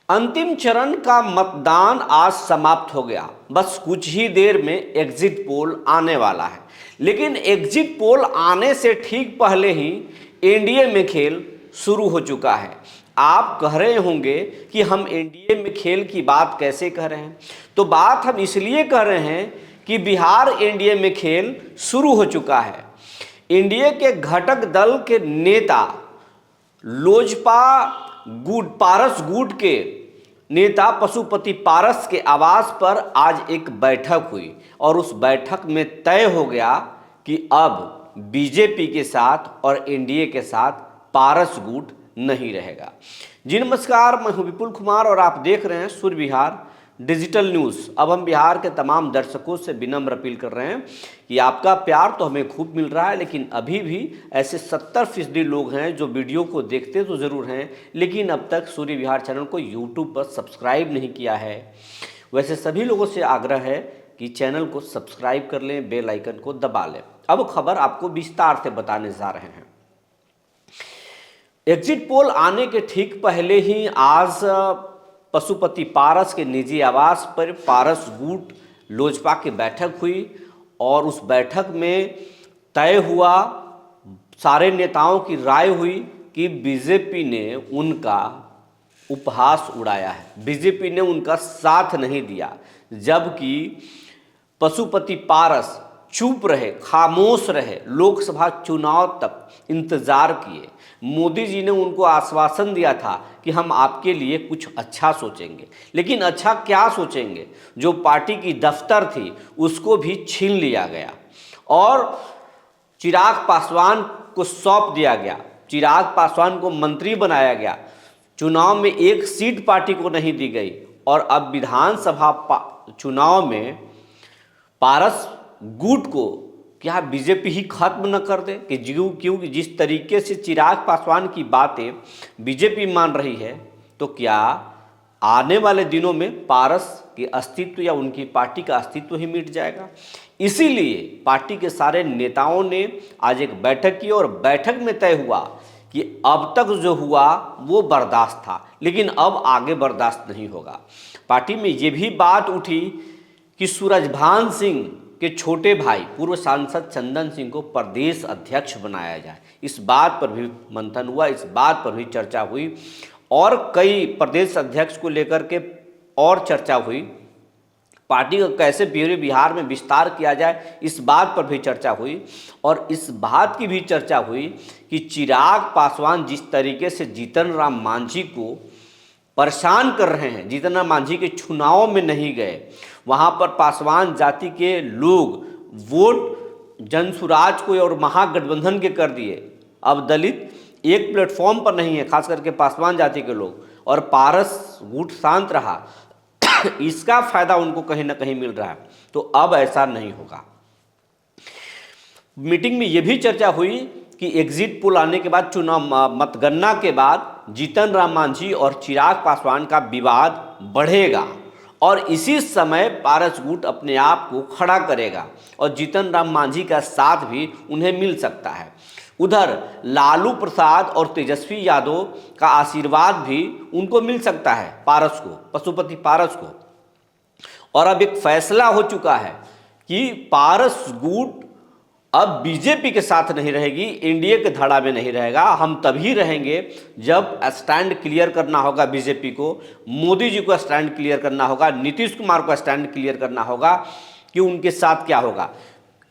अंतिम चरण का मतदान आज समाप्त हो गया। बस कुछ ही देर में एग्जिट पोल आने वाला है, लेकिन एग्जिट पोल आने से ठीक पहले ही एनडीए में खेल शुरू हो चुका है। आप कह रहे होंगे कि हम एनडीए में खेल की बात कैसे कह रहे हैं, तो बात हम इसलिए कह रहे हैं कि बिहार एनडीए में खेल शुरू हो चुका है। एनडीए के घटक दल के नेता लोजपा गुट पारस गुट के नेता पशुपति पारस के आवास पर आज एक बैठक हुई और उस बैठक में तय हो गया कि अब बीजेपी के साथ और एनडीए के साथ पारस गुट नहीं रहेगा। जी नमस्कार, मैं हूं विपुल कुमार और आप देख रहे हैं सूर्य विहार डिजिटल न्यूज़। अब हम बिहार के तमाम दर्शकों से विनम्र अपील कर रहे हैं कि आपका प्यार तो हमें खूब मिल रहा है, लेकिन अभी भी ऐसे 70% लोग हैं जो वीडियो को देखते तो ज़रूर हैं, लेकिन अब तक सूर्य विहार चैनल को यूट्यूब पर सब्सक्राइब नहीं किया है। वैसे सभी लोगों से आग्रह है कि चैनल को सब्सक्राइब कर लें, बेल आइकन को दबा लें। अब खबर आपको विस्तार से बताने जा रहे हैं। एग्जिट पोल आने के ठीक पहले ही आज पशुपति पारस के निजी आवास पर पारस गुट लोजपा की बैठक हुई और उस बैठक में तय हुआ, सारे नेताओं की राय हुई कि बीजेपी ने उनका उपहास उड़ाया है, बीजेपी ने उनका साथ नहीं दिया। जबकि पशुपति पारस चुप रहे, खामोश रहे, लोकसभा चुनाव तक इंतजार किए। मोदी जी ने उनको आश्वासन दिया था कि हम आपके लिए कुछ अच्छा सोचेंगे, लेकिन अच्छा क्या सोचेंगे? जो पार्टी की दफ्तर थी उसको भी छीन लिया गया और चिराग पासवान को सौंप दिया गया। चिराग पासवान को मंत्री बनाया गया। चुनाव में एक सीट पार्टी को नहीं दी गई और अब विधानसभा चुनाव में पारस गुट को क्या बीजेपी ही खत्म न कर दे? कि क्योंकि जिस तरीके से चिराग पासवान की बातें बीजेपी मान रही है, तो क्या आने वाले दिनों में पारस के अस्तित्व या उनकी पार्टी का अस्तित्व ही मिट जाएगा? इसीलिए पार्टी के सारे नेताओं ने आज एक बैठक की और बैठक में तय हुआ कि अब तक जो हुआ वो बर्दाश्त था, लेकिन अब आगे बर्दाश्त नहीं होगा। पार्टी में ये भी बात उठी कि सूरजभान सिंह के छोटे भाई पूर्व सांसद चंदन सिंह को प्रदेश अध्यक्ष बनाया जाए। इस बात पर भी मंथन हुआ, इस बात पर भी चर्चा हुई और कई प्रदेश अध्यक्ष को लेकर के और चर्चा हुई। पार्टी का कैसे पूरे बिहार में विस्तार किया जाए, इस बात पर भी चर्चा हुई और इस बात की भी चर्चा हुई कि चिराग पासवान जिस तरीके से जीतन राम मांझी को परेशान कर रहे हैं, जीतन राम मांझी के चुनाव में नहीं गए, वहाँ पर पासवान जाति के लोग वोट जनसुराज को और महागठबंधन के कर दिए। अब दलित एक प्लेटफॉर्म पर नहीं है, खास करके पासवान जाति के लोग, और पारस गुट शांत रहा। इसका फायदा उनको कहीं ना कहीं मिल रहा है, तो अब ऐसा नहीं होगा। मीटिंग में यह भी चर्चा हुई कि एग्जिट पोल आने के बाद, चुनाव मतगणना के बाद जीतन राम मांझी और चिराग पासवान का विवाद बढ़ेगा और इसी समय पारस गुट अपने आप को खड़ा करेगा और जीतन राम मांझी का साथ भी उन्हें मिल सकता है। उधर लालू प्रसाद और तेजस्वी यादव का आशीर्वाद भी उनको मिल सकता है, पारस को, पशुपति पारस को। और अब एक फैसला हो चुका है कि पारस गुट अब बीजेपी के साथ नहीं रहेगी, एनडीए के धड़ा में नहीं रहेगा। हम तभी रहेंगे जब स्टैंड क्लियर करना होगा बीजेपी को, मोदी जी को स्टैंड क्लियर करना होगा, नीतीश कुमार को स्टैंड क्लियर करना होगा कि उनके साथ क्या होगा,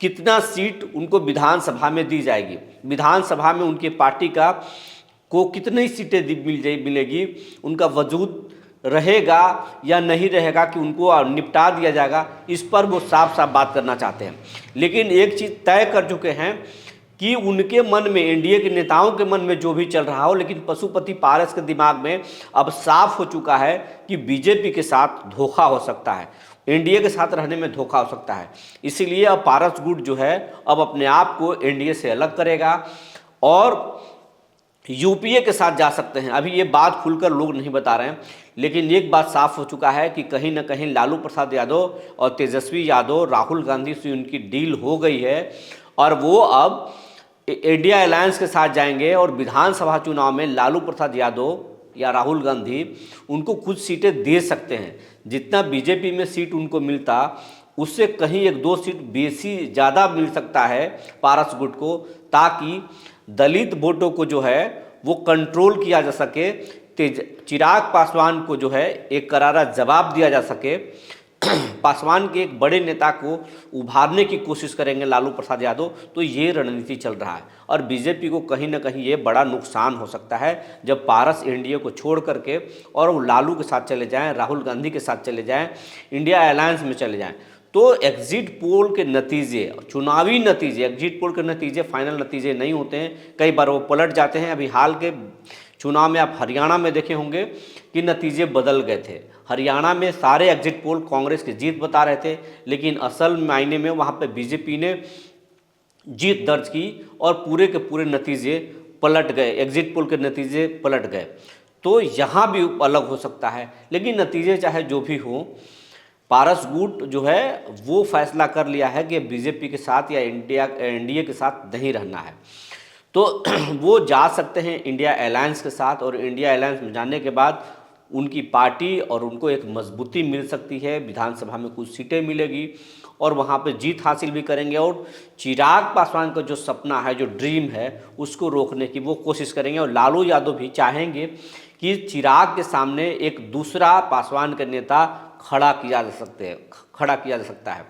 कितना सीट उनको विधानसभा में दी जाएगी, विधानसभा में उनकी पार्टी को कितनी सीटें मिलेगी, उनका वजूद रहेगा या नहीं रहेगा, कि उनको निपटा दिया जाएगा, इस पर वो साफ साफ बात करना चाहते हैं। लेकिन एक चीज़ तय कर चुके हैं कि उनके मन में, एनडीए के नेताओं के मन में जो भी चल रहा हो, लेकिन पशुपति पारस के दिमाग में अब साफ हो चुका है कि बीजेपी के साथ धोखा हो सकता है, एनडीए के साथ रहने में धोखा हो सकता है। इसीलिए अब पारस गुट जो है अब अपने आप को एनडीए से अलग करेगा और यूपीए के साथ जा सकते हैं। अभी ये बात खुलकर लोग नहीं बता रहे हैं, लेकिन एक बात साफ हो चुका है कि कहीं ना कहीं लालू प्रसाद यादव और तेजस्वी यादव, राहुल गांधी से उनकी डील हो गई है और वो अब इंडिया अलायंस के साथ जाएंगे और विधानसभा चुनाव में लालू प्रसाद यादव या राहुल गांधी उनको कुछ सीटें दे सकते हैं। जितना बीजेपी में सीट उनको मिलता उससे कहीं 1-2 सीट बेसी ज़्यादा मिल सकता है पारस गुट को, ताकि दलित वोटों को जो है वो कंट्रोल किया जा सके, चिराग पासवान को जो है एक करारा जवाब दिया जा सके। पासवान के एक बड़े नेता को उभारने की कोशिश करेंगे लालू प्रसाद यादव। तो ये रणनीति चल रहा है और बीजेपी को कहीं ना कहीं ये बड़ा नुकसान हो सकता है जब पारस एनडीए को छोड़ करके और वो लालू के साथ चले जाएं, राहुल गांधी के साथ चले जाएं, इंडिया अलायंस में चले जाएं। तो एग्जिट पोल के नतीजे, चुनावी नतीजे, एग्जिट पोल के नतीजे फाइनल नतीजे नहीं होते हैं, कई बार वो पलट जाते हैं। अभी हाल के चुनाव में आप हरियाणा में देखे होंगे कि नतीजे बदल गए थे। हरियाणा में सारे एग्जिट पोल कांग्रेस की जीत बता रहे थे, लेकिन असल मायने में वहाँ पे बीजेपी ने जीत दर्ज की और पूरे के पूरे नतीजे पलट गए, एग्जिट पोल के नतीजे पलट गए। तो यहाँ भी अलग हो सकता है, लेकिन नतीजे चाहे जो भी हो, पारस गुट जो है वो फैसला कर लिया है कि बीजेपी के साथ या एनडीए के साथ नहीं रहना है। तो वो जा सकते हैं इंडिया अलायंस के साथ, और इंडिया अलायंस में जाने के बाद उनकी पार्टी और उनको एक मजबूती मिल सकती है, विधानसभा में कुछ सीटें मिलेगी और वहाँ पे जीत हासिल भी करेंगे। और चिराग पासवान का जो सपना है, जो ड्रीम है, उसको रोकने की वो कोशिश करेंगे। और लालू यादव भी चाहेंगे कि चिराग के सामने एक दूसरा पासवान का नेता खड़ा किया जा सकता है।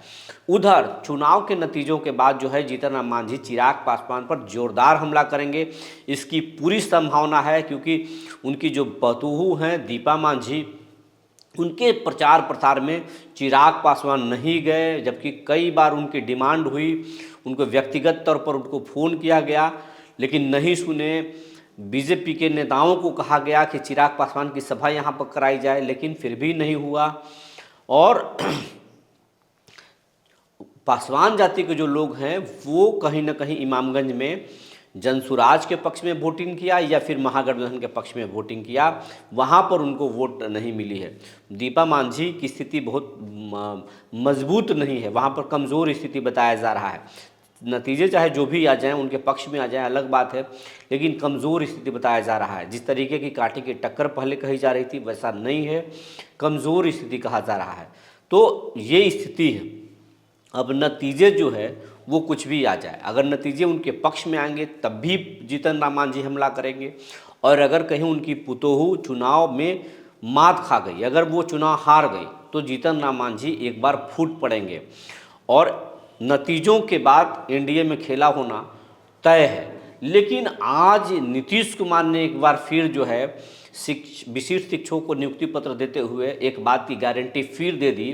उधर चुनाव के नतीजों के बाद जो है जीतन राम मांझी चिराग पासवान पर जोरदार हमला करेंगे, इसकी पूरी संभावना है, क्योंकि उनकी जो पतोहू हैं दीपा मांझी, उनके प्रचार प्रसार में चिराग पासवान नहीं गए, जबकि कई बार उनकी डिमांड हुई, उनको व्यक्तिगत तौर पर उनको फ़ोन किया गया, लेकिन नहीं सुने। बीजेपी के नेताओं को कहा गया कि चिराग पासवान की सभा यहाँ पर कराई जाए, लेकिन फिर भी नहीं हुआ। और पासवान जाति के जो लोग हैं वो कहीं ना कहीं इमामगंज में जनसुराज के पक्ष में वोटिंग किया या फिर महागठबंधन के पक्ष में वोटिंग किया, वहाँ पर उनको वोट नहीं मिली है। दीपा मांझी की स्थिति बहुत मजबूत नहीं है, वहाँ पर कमज़ोर स्थिति बताया जा रहा है। नतीजे चाहे जो भी आ जाएं, उनके पक्ष में आ जाएं, अलग बात है, लेकिन कमज़ोर स्थिति बताया जा रहा है। जिस तरीके की काठी की टक्कर पहले कही जा रही थी वैसा नहीं है, कमज़ोर स्थिति कहा जा रहा है। तो ये स्थिति है। अब नतीजे जो है वो कुछ भी आ जाए, अगर नतीजे उनके पक्ष में आएंगे तब भी जीतन राम मांझी हमला करेंगे, और अगर कहीं उनकी पुतोहू चुनाव में मात खा गई, अगर वो चुनाव हार गई, तो जीतन राम मांझी एक बार फूट पड़ेंगे और नतीजों के बाद एनडीए में खेला होना तय है। लेकिन आज नीतीश कुमार ने एक बार फिर जो है विशिष्ट शिक्षकों को नियुक्ति पत्र देते हुए एक बात की गारंटी फिर दे दी।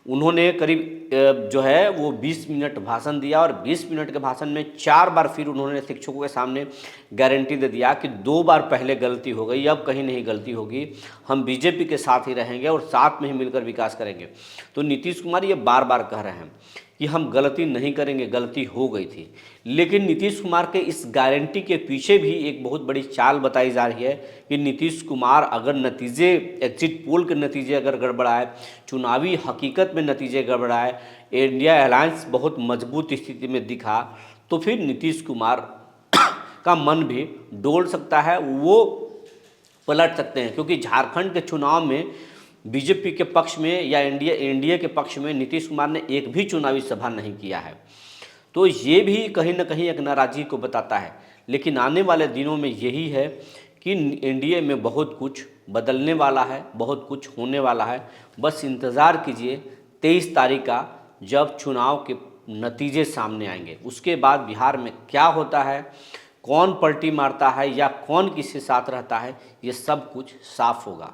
उन्होंने करीब जो है वो 20 मिनट भाषण दिया और 20 मिनट के भाषण में 4 बार फिर उन्होंने शिक्षकों के सामने गारंटी दे दिया कि 2 बार पहले गलती हो गई, अब कहीं नहीं गलती होगी, हम बीजेपी के साथ ही रहेंगे और साथ में ही मिलकर विकास करेंगे। तो नीतीश कुमार ये बार बार कह रहे हैं कि हम गलती नहीं करेंगे, गलती हो गई थी। लेकिन नीतीश कुमार के इस गारंटी के पीछे भी एक बहुत बड़ी चाल बताई जा रही है कि नीतीश कुमार अगर नतीजे, एग्जिट पोल के नतीजे अगर गड़बड़ाए, चुनावी हकीकत में नतीजे गड़बड़ाए, इंडिया अलायंस बहुत मजबूत स्थिति में दिखा, तो फिर नीतीश कुमार का मन भी डोल सकता है, वो पलट सकते हैं। क्योंकि झारखंड के चुनाव में बीजेपी के पक्ष में या एनडीए के पक्ष में नीतीश कुमार ने एक भी चुनावी सभा नहीं किया है। तो ये भी कहीं ना कहीं एक नाराज़गी को बताता है। लेकिन आने वाले दिनों में यही है कि एनडीए में बहुत कुछ बदलने वाला है, बहुत कुछ होने वाला है। बस इंतज़ार कीजिए 23 तारीख का, जब चुनाव के नतीजे सामने आएंगे। उसके बाद बिहार में क्या होता है, कौन पलटी मारता है या कौन किसके साथ रहता है, ये सब कुछ साफ होगा।